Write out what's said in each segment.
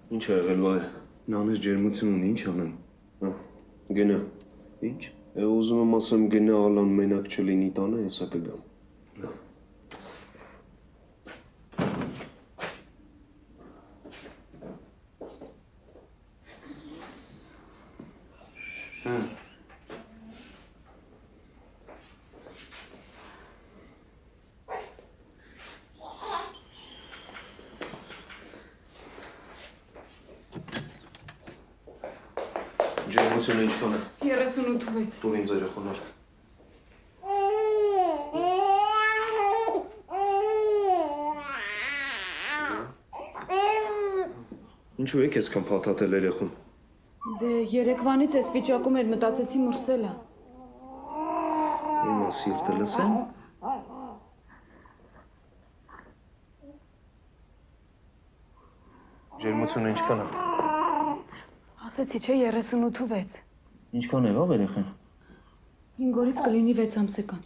Ինչ է եղել վայ, նանես ջերմություն ունի, ինչ անեմ, գնա, ինչ, ուզում եմ ասեմ գնա ալան մենակ չլինի տանը, հեսա կգամ։ Ջերմությունը ինչքան է։ 38-ից։ Տուր ինձ երեխաներ։ Ինչու եք այսքան փաթաթել երեխուն։ Դե երեկվանից այս վիճակում էր մտածեցի մրսելա։ Իմա սիրտը լսեմ։ Ջերմությունը ինչքան է։ Ասեցի չէ 38-6։ Ինչքան եղավ երեխան։ 5 օրից կլինի 6 ամսական։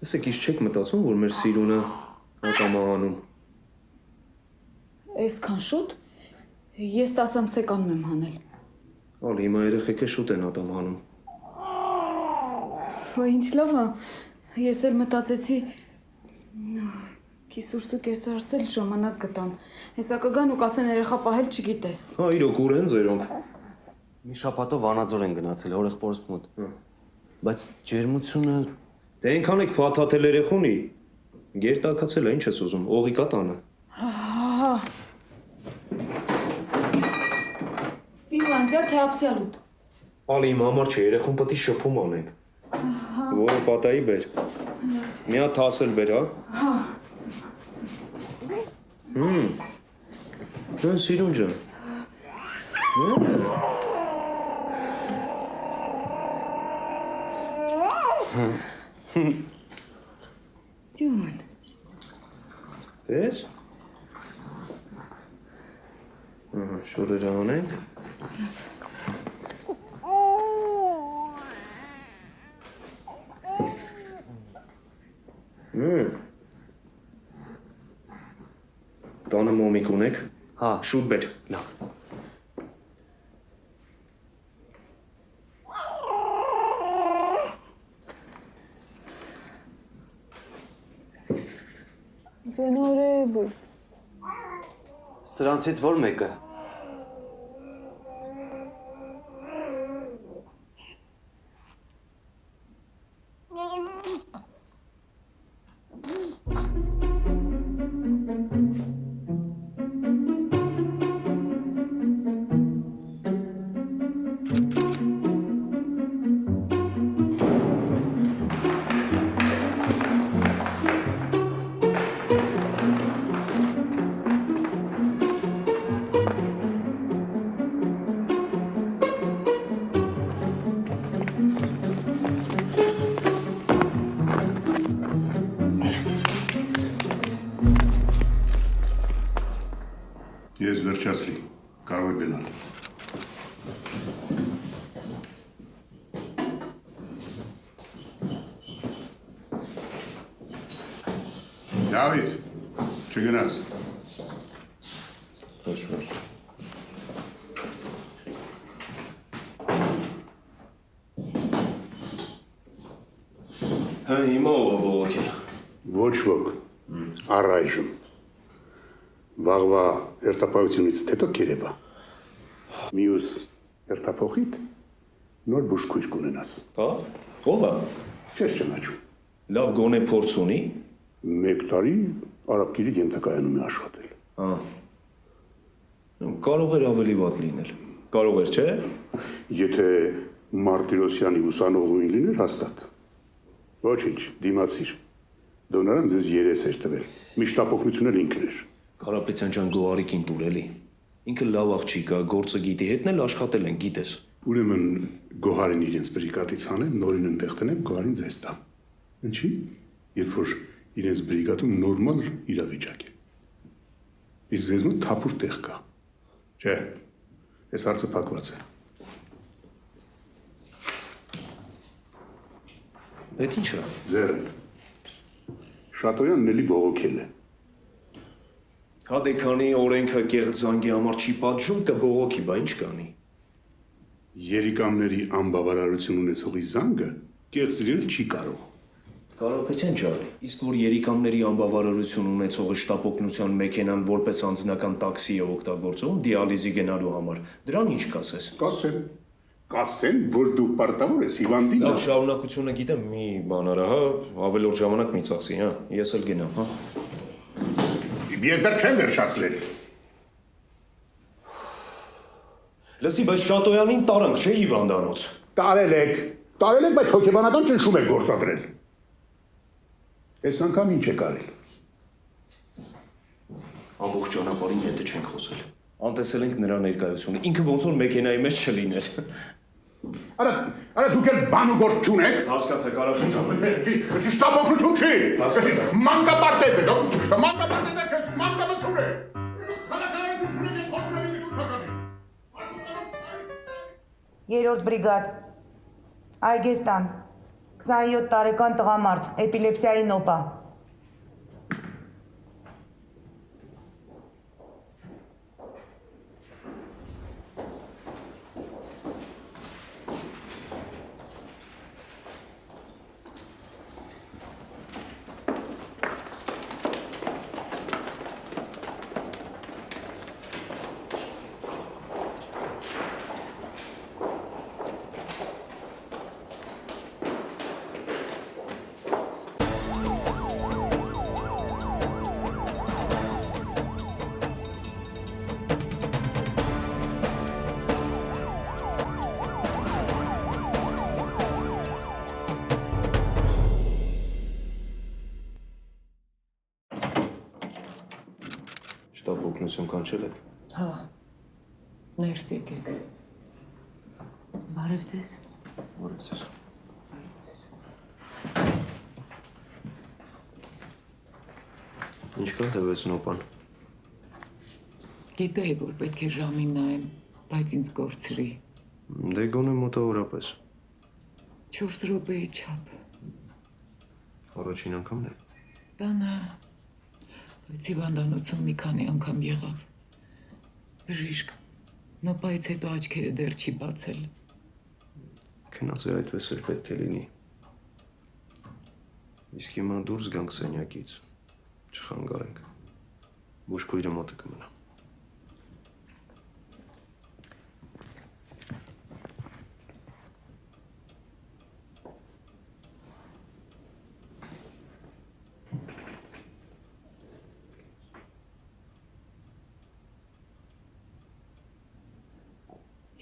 Ասեք ինչ չեք մտածում, որ մեր սիրունը ակամահանում։ Այսքան շուտ ես 10 ամսեկանում եմ հանել։ Ալ հիմա երեխեքը շուտ են ատամահանում։ Ու ինչ լավ է, ես էլ մտածեցի Կիսուրսու կեսարսել ժամանակ գտան։ Հեսա կգան ու կասեն երեխա պահել չգիտես։ Հա, իրոք ուր են ձերոնք։ Մի շաբաթով Վանաձոր են գնացել հորեղբորս մոտ։ Բայց ջերմությունը Դե այնքան եք փաթաթել երեխունի։ Գերտակացել է, ինչ ես ուզում, օղի կա տանը։ Հա։ Ֆինլանդիա թե աբսոլյուտ։ Ալի իմ համար չէ, երեխուն պետք է շփում անենք։ Որը պատայի բեր։ Մի հատ հասել բեր, հա։ Հա, սիրուն ջան։ Դյուն։ Տես։ Շորերը անենք։ Տանը մոմիկ ունեք։ Հա, Շուտ բեր։ լավ։ Venerable։ Սրանցից որ մեկը։ Ես վերջացրի, կարող եք գնալ։ Դավիթ, չգնաս։ Ոչ։ Հա, հիմա ով է բողոքել։ Ոչ ոք, առայժմ։ Վաղվա հերթապահությունից հետո կերևա։ Մյուս հերթափոխիդ նոր բուժքույր կունենաս։ Հա? Ո՞վ է։ Չես ճանաչում։ Լավ գոնե փորձ ունի։ 1 տարի արաբկիրի ենթակայանում է աշխատել։ Հա։ Կարող էր ավելի վատ լինել։ Կարող էր, չէ՞։ Եթե Մարտիրոսյանի ուսանողուին լիներ հաստատ։ Ոչինչ, դիմացիր։ Դոնարան ձեզ երես էր տվել։ Միշտապօգնությունն էլ ինքն էր։ Կարապետյան ջան գոհարիկին տուր էլի։ Ինքը լավ աղջիկ է, գործը գիտի, հետն էլ աշխատել են, գիտես։ Ուրեմն Գոհարին իրենց բրիգադից հանեն, նորին ընդեղ տնեն, Գոհարին ձեզ տա։ Ինչի՞։ Երբ որ իրենց բրիգադում նորմալ իրավիճակ է։ Իսկ ձեզ մոտ թափուր տեղ կա։ Չէ, այս հարցը փակված է։ Այդ ի՞նչ է։ Ձերդ։ Շատոյանն էլի բողոքել է։ Հա դե քանի օրենքը կեղծ զանգի համար չի պատժում, կբողոքի, բա ինչ կանի։ Երիկամների անբավարարություն ունեցողի զանգը կեղծ լինել չի կարող։ Կարապետյան ջան, իսկ որ երիկամների անբավարարություն ունեցողը շտապօգնության մեքենան որպես անձնական տաքսի է օգտագործում դիալիզի գնալու համար, դրան ինչ կասես։ Կասեն, որ դու պարտավոր ես հիվանդին։ Լավ շարունակությունը գիտեմ, մի բան արա, հա, ավելորդ ժամանակ մի ծախսի, հա, ես էլ գնամ, հա։ Ես դեռ չեմ վերջացրել։ Լսի, բայց Շատոյանին տարանք, չէ՞ հիվանդանոց։ Տարել եք, բայց հոգեբանական ճնշում եք գործադրել։ Այս անգամ ինչ եք արել։ Ամբողջ ճանապարհին հետը չենք խոսել։ Անտեսել ենք նրա ներկայությունը, ինքը ոնց որ մեքենայի մեջ չլիներ։ Արա դուք էլ բան ու գործ չունեք։ Հասկացա, Կարապետյան։ Էսի շտապօգնություն չի։ Մանկապարտեզ է, մանկապարտեզ է, մանկամսուր է։ Քանակայություն եք խոսում եք դուք թականի։ 3-րդ բրիգադ, Այգեստան, 27 տարեկան տղամարդ, էպիլեպսիայի նոպա։ Շտապօգնություն կանչել եք։ Հա, ներս եկեք։ Բարև ձեզ։ Որը ձեզ։ Ինչքան տևեց նոպան։ Գիտեի, որ պետք է ժամին նայեմ, բայց ինձ կորցրի։ Դե գոնե մոտավորապես։ 4 րոպեի չափ։ Առաջին անգամն է։ Տանը, բայց հիվանդանոցում մի քանի անգամ եղավ։ Բժիշկ, նոպայից հետո աչքերը դեռ չի բացել։ Քնած է այդպես էլ պետք է լինի։ Իսկ հիմա դուրս գանք սենյակից, չխանգարենք։ Բուժքույրը մոտը կմնա։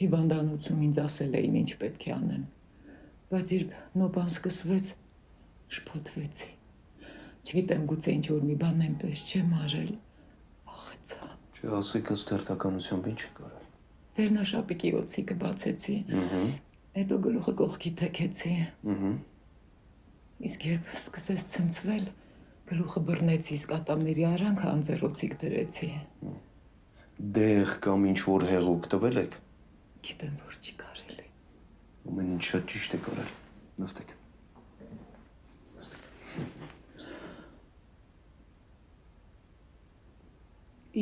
Հիվանդանոցում ինձ ասել էին ինչ պետք է անեմ, բայց երբ նոպան սկսվեց, շփոթվեցի։ Չգիտեմ, գուցե ինչ որ մի բան այնպես չեմ արել, վախեցա։ Չէ, ասեք ըստ հերթականությամբ ինչ եք արել։ Վերնաշապիկի օձիքը բացեցի, հետո գլուխը կողքի թեքեցի։ Իսկ երբ սկսեց ցնցվել, գլուխը բռնեցի, իսկ ատամների արանքը անձեռոցիկ դրեցի։ Դեղ կամ ինչ որ հեղուկ տվել եք։ Գիտեմ, որ չի կարելի։ Ամեն ինչ շատ ճիշտ եք արել։ Նստեք։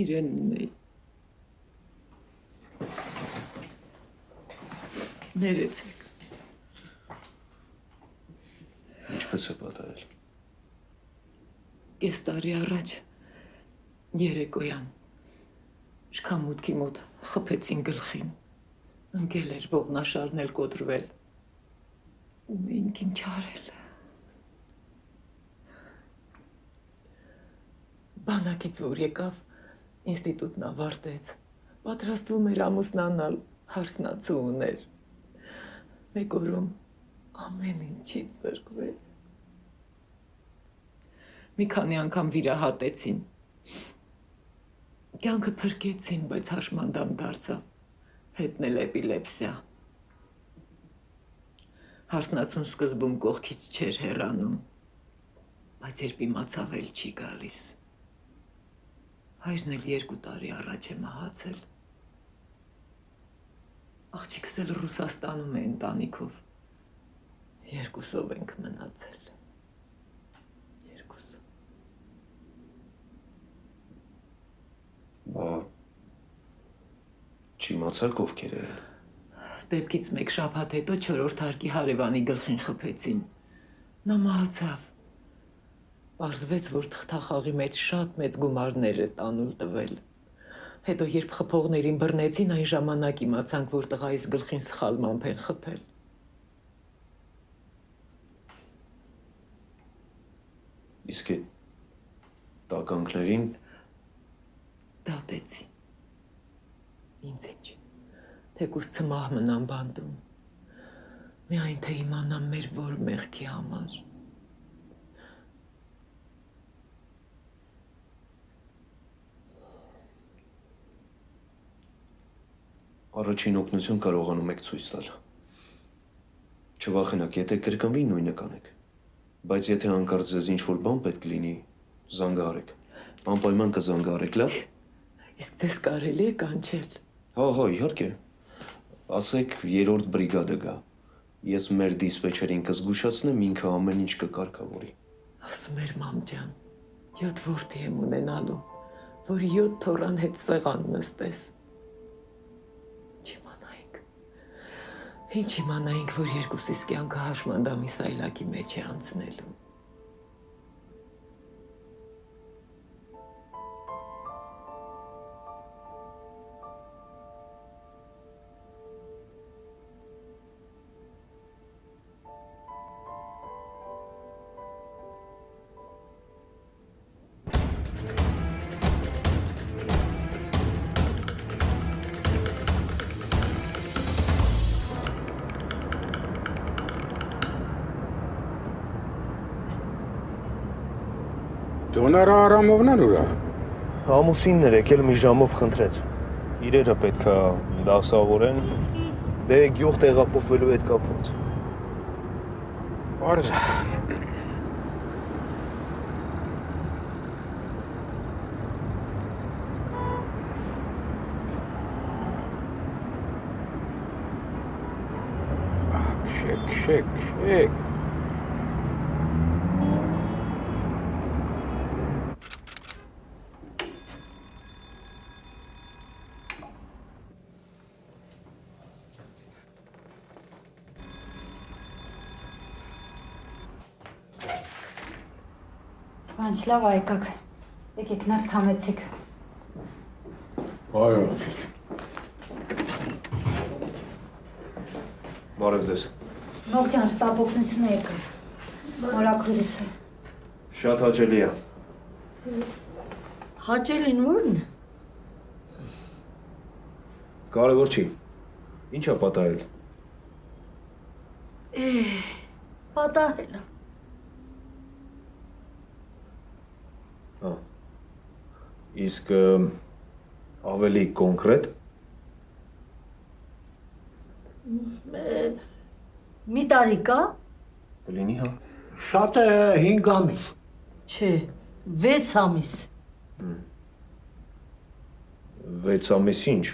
Իրենն է։ Ներեցեք։ Ինչպես է պատահել։ Ես տարի առաջ երեկոյան Ինչքան մուտքի մոտ խփեցին գլխին։ Ընկել էր ողնաշարն էլ կոտրվել։ Ու մենք ինչ արել։ Բանակից որ եկավ, ինստիտուտն ավարտեց։ Պատրաստվում էր ամուսնանալ, հարսնացու ուներ։ Մեկ օրում ամեն ինչից զրկվեց։ Մի քանի անգամ վիրահատեցին։ Կյանքը փրկեցին, բայց հաշմանդամ դարձավ, հետն էլ էպիլեպսիա։ Հարսնացուն սկզբում կողքից չէր հեռանում, բայց երբ իմացավ էլ չի գալիս։ Հայրն էլ 2 տարի առաջ է մահացել։ Աղջիկս էլ Ռուսաստանում է ընտանիքով։ 2-ով ենք մնացել։ 2-ով։ Բա չիմացար ովքեր են։ Դեպքից 1 շաբաթ հետո 4-րդ հարկի հարևանի գլխին խփեցին։ Նա մահացավ։ Պարզվեց, որ թղթախաղի մեջ շատ մեծ գումարներ է տանուլ տվել։ Հետո երբ խփողներին բռնեցին, այն ժամանակ իմացանք, որ տղայիս գլխին սխալմամբ են խփել։ Իսկ այդ տականքներին Դատեցին։ Ինձ ինչ, թեկուզ ծմահ մնամ բանդում, միայն թե իմանամ մեր որ մեղքի համար։ առաջին օգնություն կարողանում եք ցույց տալ։ Չվախենաք, եթե կրկնվի նույնը կանեք։ Բայց եթե հանկարծ ձեզ ինչ-որ բան պետք լինի, զանգահարեք։ Անպայման կզանգահարեք, լավ։ Իսկ ձեզ կարելի է կանչել։ Հա, իհարկե։ Ասեք 3-րդ բրիգադը գա։ Ես մեր դիսպեչերին կզգուշացնեմ, ինքը ամեն ինչ կկարգավորի։ Ասում էր մամջան, 7 որդի եմ ունենալու, որ 7 թորան հետ սեղան նստես։ Ինչ իմանայինք, որ երկուսիս կյանքը հաշմանդամի սայլակի մեջ է անցնելու։ Դոնարա Արամովն ուրա։ Ամուսինն էր եկել մի ժամով խնդրեց։ Իրերը պետքա դասավորեն, դե գյուղ տեղափոխվելու հետ կապված։ Արզ։ Քշեք։ Բանչ, լավ այկակ, եկեք նարս համեցեք։ Այո։ Բարև ձեզ։ Մողջան, շտապօգնությունը եկավ, մորակուրս է։ Շատ հաճելի է։ Հաճելին որն է։ Կարևոր չի։ Ինչ է պատահել։ Պատահել է։ Իսկ ավելի կոնկրետ։ Մի տարի կա։ Կլինի, հա։ Շատ է 5 ամիս։ Չէ, 6 ամիս։ 6 ամիս ինչ։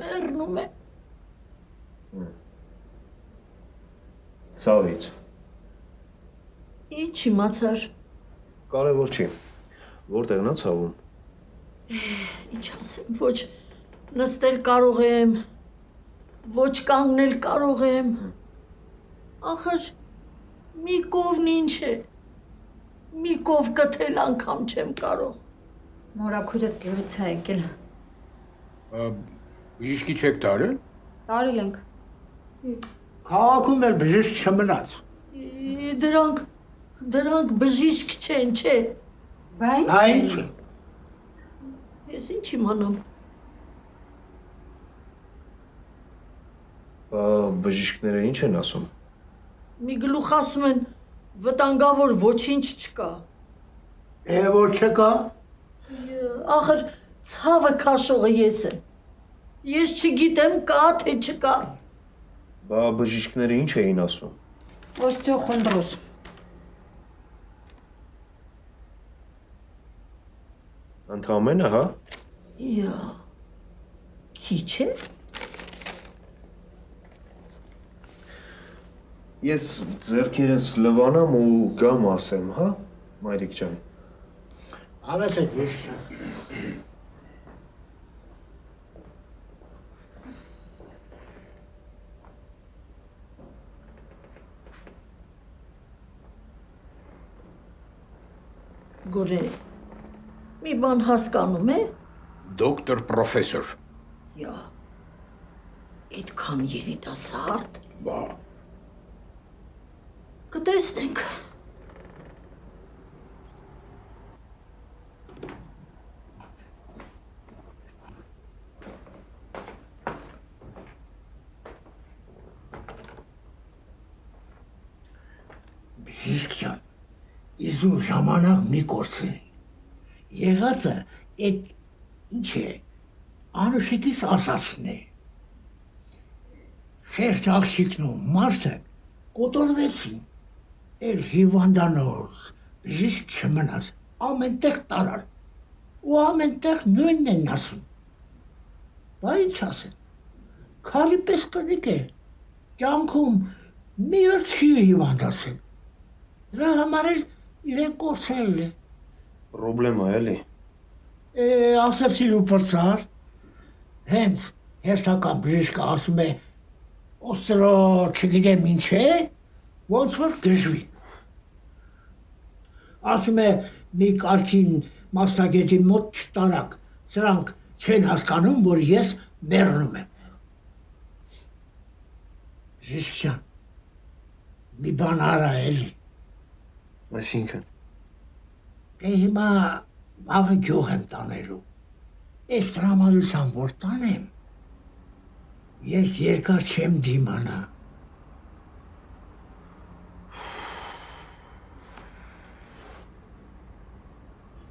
Մեռնում է։ Ցավից։ Ինչ իմացար։ Կարևոր չի։ Որտեղ նա ցավում։ Ինչ ասեմ, ոչ նստել կարող եմ, ոչ կանգնել կարող եմ։ Ախր մի կովն ինչ է։ Մի կով կթել անգամ չեմ կարող։ Մորաքույրս գյուղից է եկել։ Բժիշկի չեք տարել։ Տարել ենք։ Քաղաքում էլ բժիշկ չմնաց։ Դրանք բժիշկ չեն, չէ։ Բա Այն ինչ։ Ես ինչ իմանամ։ Բժիշկները ինչ են ասում։ Մի գլուխ ասում են վտանգավոր ոչինչ չկա։ որ չկա։ Ախր ցավը քաշողը ես եմ։ Ես չգիտեմ կա թե չկա։ Բա բժիշկները ինչ էին ասում։ Օստեոխոնդրոզ։ Ընդամենը, հա։ Յա։ Քիչ է։ Ես ձեռքերս լվանամ ու գամ ասեմ, հա, մայրիկ ջան։ Ավես է բժիշկ։ Գորե։ Մի բան հասկանում է։ Դոկտոր պրոֆեսոր։ Յա։ Այդքան երիտասարդ։ Բա Կտեսնենք։ Բժիշկ ջան, իզու ժամանակ մի կորցնի։ Եղածը այդ ինչ է, անուշիկիս ասացն է։ Խեղճ աղջիկն ու մարդը կոտորվեցին, էլ հիվանդանոց, բժիշկ չմնաց, ամենտեղ տարար, ու ամենտեղ նույնն են ասում։ Բա ինչ ասեն, քարի պես կնիկ է, կյանքում մի օր չի հիվանդացել, դրա համար էլ իրեն կորցել է։ Պրոբլեմա էլի։ Ասեցիր ու պրծար, հենց հերթական բժիշկը ասում է, օստրո չգիտեմ ինչ է, ոնց որ գժվի։ Ասում է մի կարգին մասնագետի մոտ չտարակ, սրանք չեն հասկանում, որ ես մեռնում եմ։ Բժիշկ ջան, մի բան արա էլի։ Այսինքն։ Հիմա ավը գյուղ եմ տանելու, ես տրամադրության որ տանեմ, ես երկար չեմ դիմանա։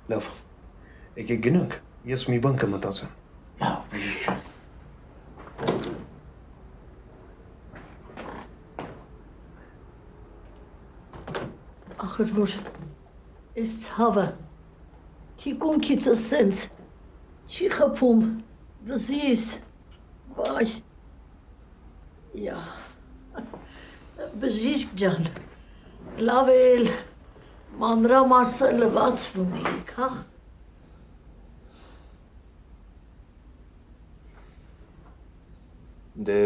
Լավ, եկեք գնանք, ես մի բան կմտածեմ։ Լավ, բժիշկ ջան։ Ախր որ այս ցավը թիկունքիցս սենց չի խփում վզիս վայ յա բժիշկ ջան լավ էլ մանրամասը լվացվում եք հա Դե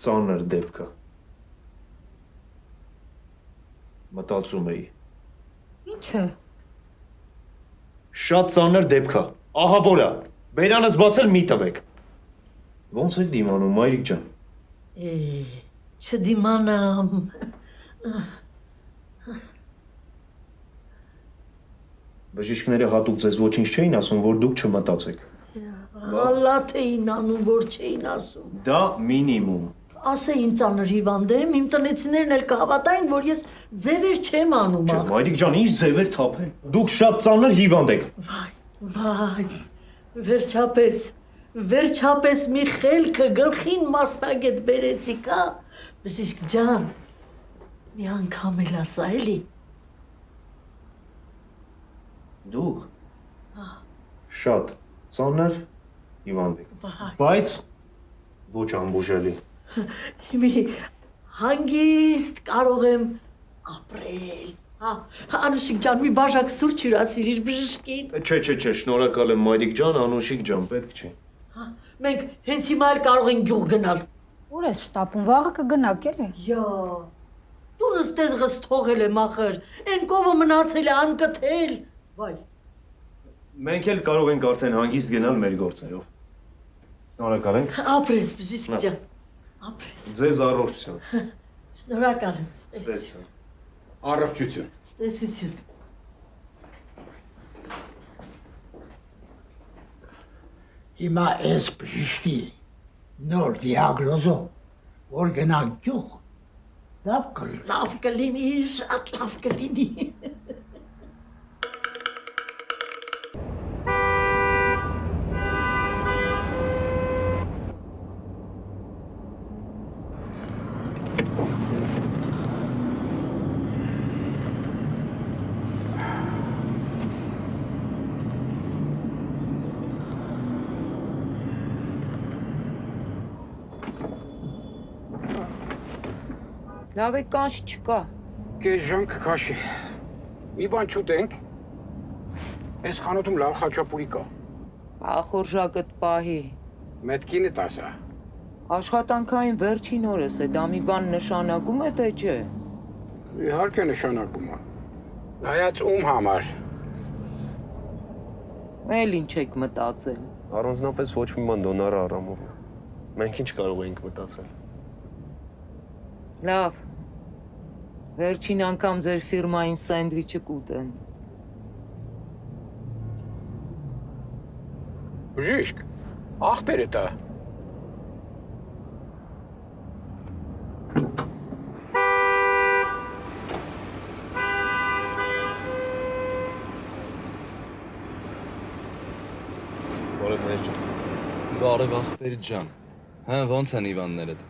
ծանր դեպք է։ Մտածում էի։ Ինչ է։ Շատ ծանր դեպք է։ Ահա որ է։ Բերանս բացել մի տվեք։ Ոնց եք դիմանում, մայրիկ ջան։ չդիմանամ Բժիշկները հատուկ ձեզ ոչինչ չէին ասում, որ դուք չմտածեք։ հալատ էին անում որ չէին ասում Դա մինիմում։ ասեին ծանր հիվանդ եմ իմ տնեցիներն էլ կհավատային որ ես ձևեր չեմ անում Չէ, մայրիկ ջան, ինչ ձևեր թափել։ Դուք շատ ծանր հիվանդ եք։ Վայ, վերջապես մի խելքը գլխին մասնագետ բերեցիք, հա, բժիշկ ջան, մի անգամ էլ ասա էլի։ Դուք շատ ծանր հիվանդ եք, Վայ, բայց ոչ անբուժելի։ մի հանգիստ կարող եմ ապրել, հա, Անուշիկ ջան, մի բաժակ սուրճ հյուրասիրիր բժշկին։ Չէ, շնորհակալ եմ մայրիկ ջան, Անուշիկ ջան, պետք չի։ Հա, մենք հենց հիմա էլ կարող ենք գյուղ գնալ։ Ուր ես շտապում, վաղը կգնաք էլի։ Յա, տունս տեզղս թողել եմ ախր, են կովը մնացել է անկթել։ Վայ, Մենք էլ կարող ենք արդեն հանգիստ գնալ մեր գործերով։ Շնորհակալ ենք։ Ապրես, բժիշկ ջան։ Ապրես։ Ձեզ առողջություն։ Շնորհակալ եմ, ստեսություն։ Առողջություն։ Ստեսություն։ Հիմա այս բժիշկի նոր դիագնոզով, որ գնանք գյուղ, լավ կլինի։ Լավ կլինի, շատ լավ կլինի։ Լավ է կանչ չկա։ Կես ժամ կքաշի։ Մի բան չուտենք։ Այս խանութում լավ խաչապուրի կա։ Ախորժակդ պահի։ Մետքինդ ասա։ Աշխատանքային վերջին օրս է, դա մի բան նշանակում է թե չէ։ Իհարկե նշանակում է։ Նայած ում համար։ Էլ ինչ եք մտածել։ Առանձնապես ոչ մի բան դոնարը առամովն է։ Մենք ինչ կարող էինք մտածել։ Լավ։ Վերջին անգամ ձեր ֆիրմային սենդվիչը կուտեմ։ Բժիշկ, ախպեր է դա։ Բարև մեր ջան։ Բարև ախպեր ջան։ Հա, ոնց են Իվաններդ։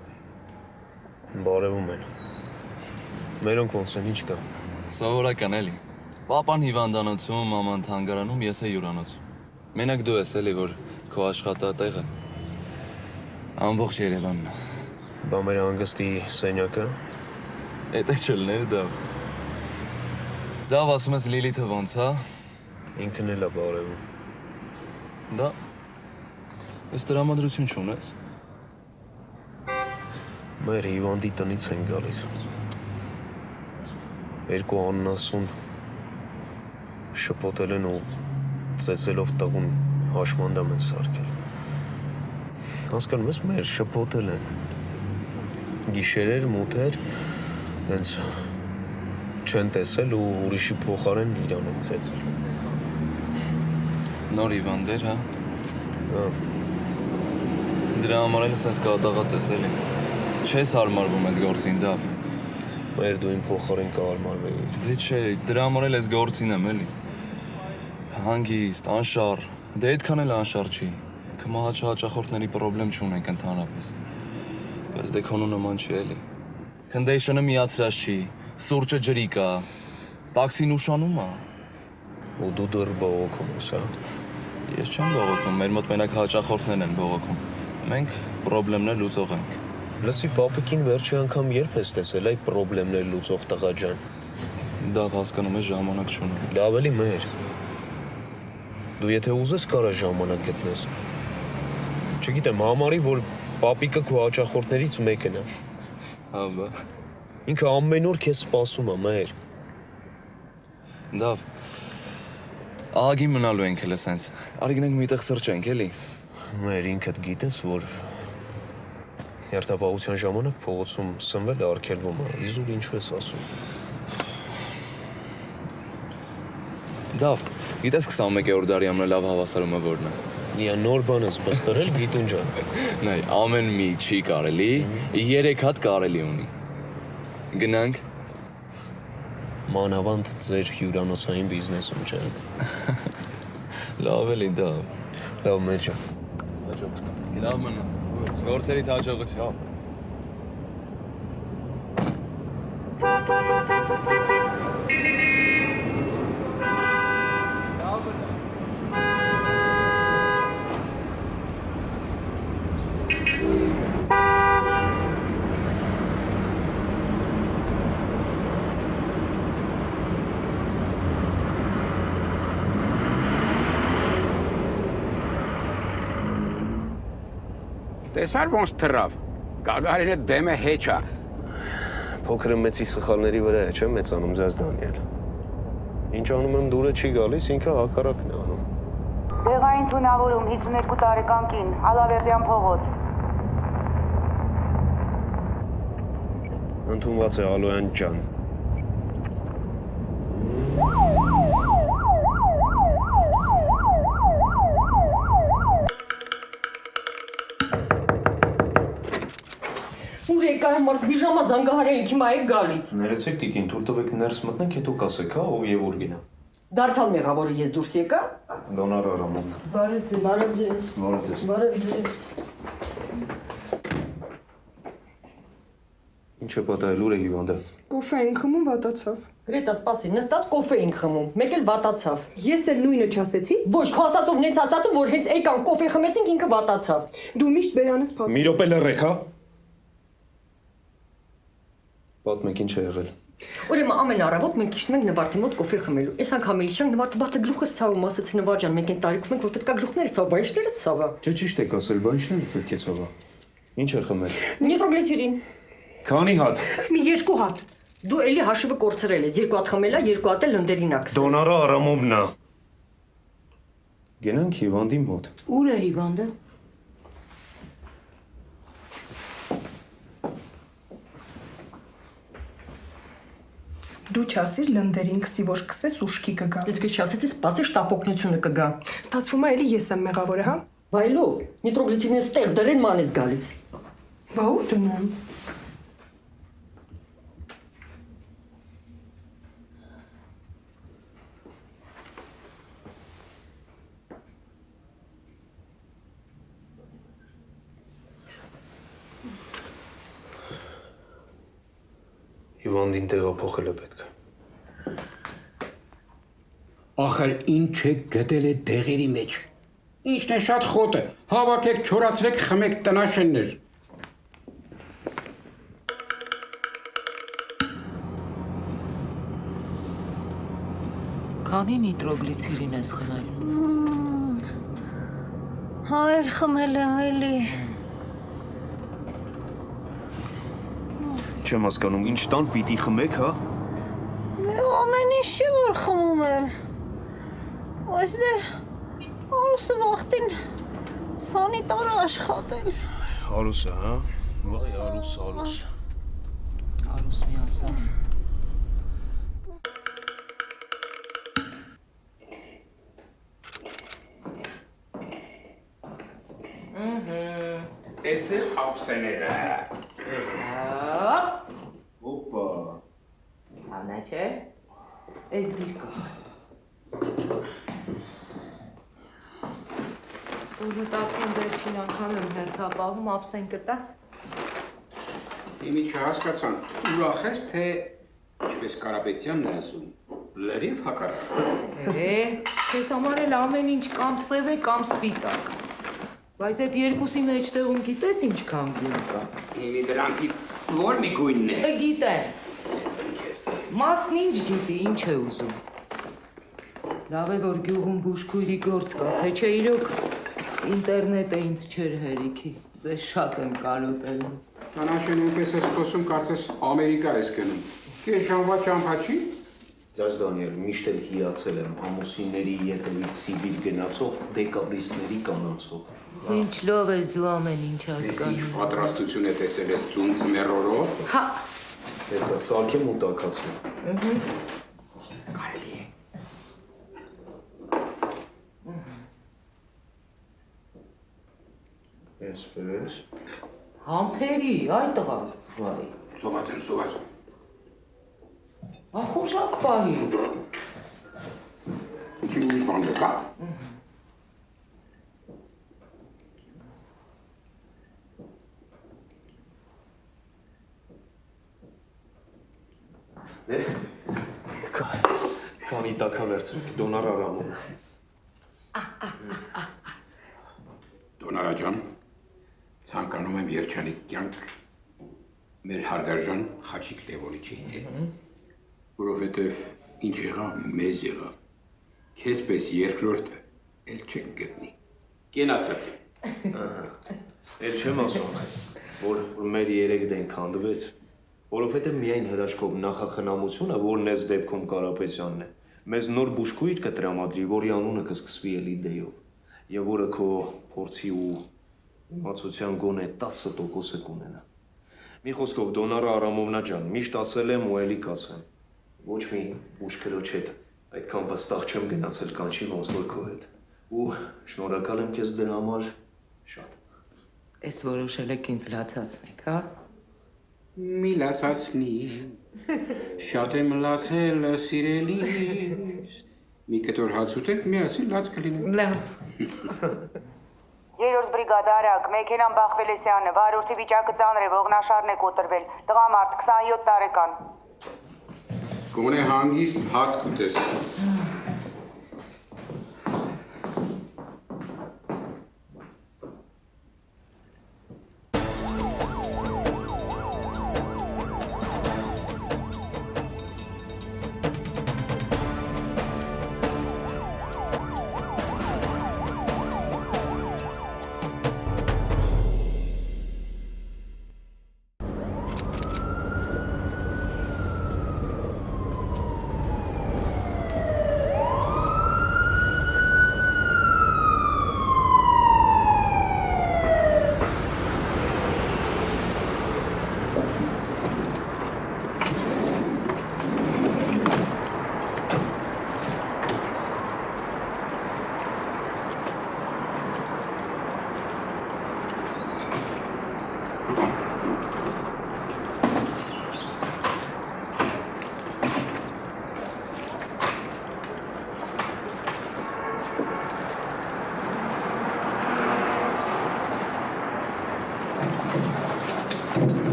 Բարևում են։ Մերոնք ոնց են, ինչ կա։ Սովորական էլի։ Պապան հիվանդանոցում, մաման թանգարանում, ես է հյուրանոցում։ Մենակ դու ես էլի, որ քո աշխատատեղը ամբողջ Երևանն է։ Բա մեր հանգստի սենյակը։ Էդ է չլներ դա։ Դավ ասում ես Լիլիթը ոնց, հա։ Ինքն էլ է բարևում։ Դա։ Ես տրամադրություն չունես։ Մեր հիվանդի տնից են գալիս։ Երկու աննասուն շփոթել են ու ծեծելով տղուն հաշմանդամ են սարքել։ Հասկանում ես, մեր շփոթել են։ Գիշերեր, մութեր, հենց չեն տեսել ու ուրիշի փոխարեն իրան են ծեծել։ Նոր հիվանդեր, հա։ Հա, Դրա համար էլ սենց կատաղած ես էլի։ Չես հարմարվում այդ գործին, Դավ։ մեր դու իմ փոխարեն կհարմարվեիր։ Դե չէ, դրա համար էլ ես գործին եմ, էլի։ Հանգիստ, անշառ, դե այդքան էլ անշառ չի։ Կմահաճ-հաճախորդների պրոբլեմ չունենք ընդհանրապես։ Բայց դե քոնու նման չի, էլի։ Քնդեյշնը միացրած չի, սուրճը ջրի կա, տաքսին ուշանում է։ Ու դու դեռ բողոքում ես, հա։ Ես չեմ բողոքում, մեր մոտ մենակ հաճախորդներն են բողոքում։ Մենք պրոբլեմներ լուծող ենք։ Լսի, պապիկին վերջի անգամ երբ ես տեսել այդ պրոբլեմներ լուծող տղա ջան։ Դա հասկանում ես ժամանակ չունեմ։ Լավ էլի մեր։ Դու եթե ուզես կարա ժամանակ գտնես։ Չգիտեմ, համարի, որ պապիկը քո հաճախորդներից մեկն է։ Հա, բա։ Ինքը ամեն օր քեզ սպասում է, մեր։ Դավ։ Ահագի մնալու ենք էլ սենց։ Արի գնանք միտեղ սրճենք, էլի։ Մեր ինքդ գիտես, որ հերթապահության ժամանակ փողոցում սնվել է արգելվում է, իզուր ինչու ես ասում։ Դավ, գիտես 21-րդ դարի ամենալավ հավասարումը որն է։ Իա նոր բան ես բստրել գիտուն ջան։ Նայ, ամեն մի չի կարելի, 3 հատ կարելի ունի։ Գնանք։ Մանավանդ ձեր հյուրանոցային բիզնեսում ջան։ Լավ էլի, Դավ։ Լավ մեր ջան։ Լավ մնա։ Գործերիդ հաջողություն։ Տեսար ոնց թռավ։ Գագարինը դեմը հեչ է։ Փոքրը մեծի սխալների վրա է, չէ՞ մեծանում ձեզ Դանիել։ Ինչ անում եմ դուրը չի գալիս, ինքը հակառակն է անում։ են թունավորում 52 տարեկան կին, Ալավերդյան փողոց։ Ընդունված է Ալոյան ջան։ Ուր եկա եմ մարդ բիժամա զանգահարելիք հիմա եք գալիս։ Ներեցեք տիկին, թույլ տվեք ներս մտնենք, հետո կասեք, հա, ով եւ ուր գնա։ Դարձյալ մեղավորը ես դուրս եկա։ Դոնար Արամովն։ Բարև ձեզ։ Բարև ձեզ։ Բարև ձեզ։ Բարև ձեզ։ Ինչ է պատահել, ուր է հիվանդը։ Կոֆե էինք խմում, վատացավ։ Գրետա, սպասի, նստած կոֆե էինք խմում, մեկ էլ վատացավ։ Ես էլ նույնը չասեցի։ Ոչ, քո ասածով նենց ասացում, որ հենց եկան կոֆե խմեցինք, ինքը վատացավ։ Դու միշտ բերանս փակ։ Մի րոպե լռեք, հա։ Պատմեք ինչ է եղել։ Ուրեմն ամեն առավոտ մենք քիչ մենք Նվարդի մոտ կոֆե խմելու։ Այս անգամ Էլիշան Նվարդը բաթը գլուխս ցավում, ասացի Նվար ջան, մենք այն տարիքում ենք, որ պետքա գլուխները ցավ, բայց ինչները ցավա։ Չէ, ճիշտ եք ասել, բա ինչն է պետք է ցավա։ Ինչ է խմել։ Նիտրոգլիցերին։ Քանի հատ։ Մի 2 հատ։ Դու էլի հաշիվը կորցրել ես, 2 հատ խմելա, 2 հատ էլ լնդերին ակս։ Դոնարա Արամովն է։ Գնանք հիվանդի մոտ։ Ուր է հիվանդը։ Դու չասիր լնդերին քսի, որ կսես ուշքի կգա։ Եթե չասեցի, սպասի շտապօգնությունը կգա։ Ստացվում է էլի ես եմ մեղավորը, հա։ Բայլով, նիտրոգլիցերինը ստեղ դրեն ման ես գալիս։ Բա ուր դնում։ Հիվանդին տեղափոխելը պետք է։ Ախր ինչ եք գտել այդ դեղերի մեջ։ Ինչն է շատ խոտը։ Հավաքեք, չորացրեք, խմեք տնաշեններ։ Քանի նիտրոգլիցերին ես խմել։ Հայր խմել եմ էլի։ Չեմ հասկանում, ինչ տան պիտի խմեք, հա։ Դե ամեն ինչ չի որ խմում եմ։ Բայց դե Արուսը վախտին սանիտար աշխատել։ Արուսը, հա։ Վայ, Արուս։ Արուս մի ասա։ Տեսել ապսեները։ Օպա։ Անա չէ։ Էս դիրկա։ Ու մտածում վերջին անգամ եմ հերթապահում ապսեն կտաս։ Իմի չհասկացան, ուրախ ես, թե ինչպես Կարապետյանն է ասում, լրիվ հակառակ։ Քեզ համար էլ ամեն ինչ կամ սև է, կամ սպիտակ։ Բայց այդ երկուսի մեջտեղում գիտես ինչքան գույն կա։ Իմի դրանցից որ մի գույնն է։ Գիտեմ։ Մարդն ինչ գիտի, ինչ է ուզում։ Լավ է, որ գյուղում բուժքույրի գործ կա, թե չէ իրոք ինտերնետը ինձ չէր հերիքի, ձեզ շատ եմ կարոտել։ Տնաշեն այնպես ես խոսում, կարծես Ամերիկա ես գնում։ Կես ժամվա ճամփա չի։ Ձեզ Դանիել, միշտ էլ հիացել եմ ամուսինների ետևից Սիբիր գնացող դեկաբրիստների կանանցով։ Ինչ լավ ես դու ամեն ինչ հասկանում։ Ինչ պատրաստություն է տեսել ես ծուն ծմերորով։ Հա։ Հեսա սարքեմ ու տակացում։ Կարելի է։ Այսպես։ Համբերի, այ տղա։ Վայ։ Սոված եմ, սոված։ Ախորժակ պահի։ Ինչի ուրիշ բան կա։ Քանի տակավերցրեք, Դոնար Արամովն։ Դոնարա ջան, ցանկանում եմ երջանիկ կյանք մեր հարգարժան Խաչիկ Լևոնիչի հետ, որովհետև ինչ եղավ, մեզ եղավ, քեզպես երկրորդը էլ չենք գտնի, կենացած։ Էլ չեմ ասում, որ մեր երեք դենք հանդվեց, որովհետև միայն հրաշքով նախախնամությունը, որն ես դեպքում Կարապետյանն է, մեզ նոր բուժքույր կտրամադրի, որի անունը կսկսվի էլի դեյով։ եւ որը քո փորձի ու իմացության գոնե 10% կունենա։ Մի խոսքով Դոնարա Արամովնա ջան, միշտ ասել եմ ու էլի կասեմ։ Ոչ մի ուշքրոջ հետ այդքան վստահ չեմ գնացել կանչի ոնց որ քո հետ։ Ու շնորհակալ եմ քեզ դրա համար շատ։ Էս որոշել եք ինձ լացացնեք, հա։ Մի լացացնի։ Շատ եմ լացել, սիրելիս։ Մի կտոր հաց ուտեք, միասին լաց կլինի։ Լավ։ 3-րդ բրիգադա արագ, մեքենան Բախվելեսյանն է, վարորդի վիճակը ծանր է, ողնաշարն է կոտրվել, տղամարդ 27 տարեկան։ Գոնե հանգիստ հաց կուտես։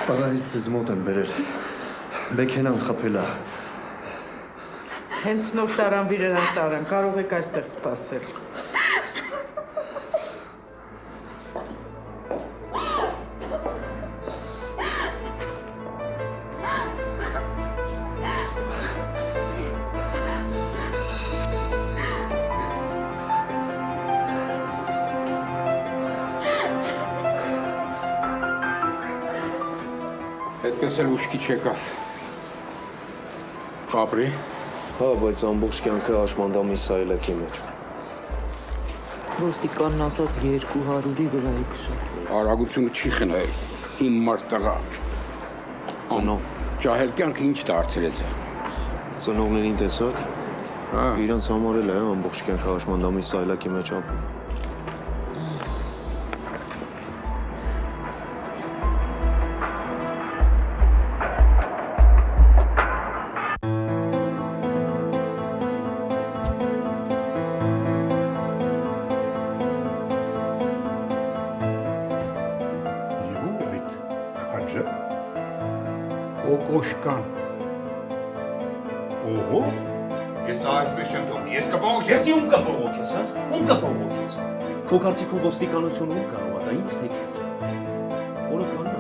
Պարահից ձեզ մոտ եմ բերել, մեքենան խփել է։ Հենց նոր տարան վիրելան տարան, կարող եք այստեղ սպասել։ Այդպես էլ ուշքի չեկավ։ Ապրի։ Հա, բայց ամբողջ կյանքը հաշմանդամի սայլակի մեջ։ Ոստիկանն ասաց 200-ի վրա է քշել։ Արագությունը չի խնայել։ Իմ մարդ տղա։ Ծնող։ Ջահել կյանքը ինչ դարձել է ձեզ։ Ծնողներին տեսակ։ Հա։ Իրանց համար էլ է ամբողջ կյանքը հաշմանդամի սայլակի մեջ ապրում։ Կոկոշկան։ Ով։ Ես այսպես չեմ թողնի, ես կբողոքեմ։ Ում կբողոքես, հա? Ում կբողոքես։ Քո կարծիքով ոստիկանությունը ում կհավատա, ինձ թե քեզ։ Որը կանի